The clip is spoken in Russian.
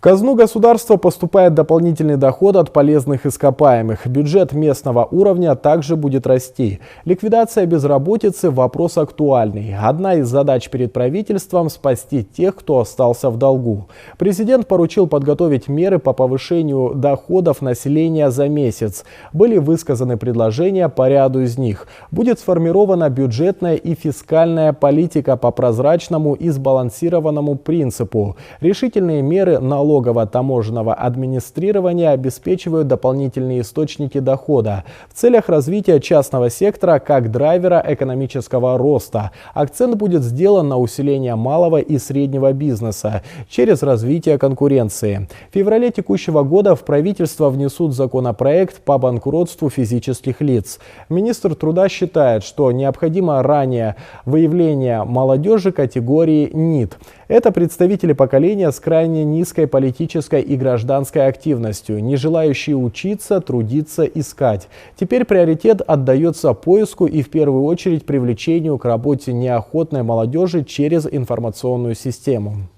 казну государства поступает дополнительный доход от полезных ископаемых. Бюджет местного уровня также будет расти. Ликвидация безработицы – вопрос актуальный. Одна из задач перед правительством – спасти тех, кто остался в долгу. Президент поручил подготовить меры по повышению доходов населения за месяц. Были высказаны предложения по ряду из них. Будет сформирована бюджетная и фискальная политика по прозрачному и сбалансированному принципу. Решительные меры налогово-таможенного администрирования обеспечивают дополнительные источники дохода в целях развития частного сектора как драйвера экономического роста. Акцент будет сделан на усиление малого и среднего бизнеса через развитие конкуренции. В феврале текущего года в правительство внесут законопроект по банкротству физических лиц. Министр труда считает, что необходимо ранее выявление молодежи категории НИИТ. Это представители поколения с крайне низкой политической и гражданской активностью, не желающие учиться, трудиться, искать. Теперь приоритет отдается поиску и в первую очередь привлечению к работе неохотной молодежи через информационную систему.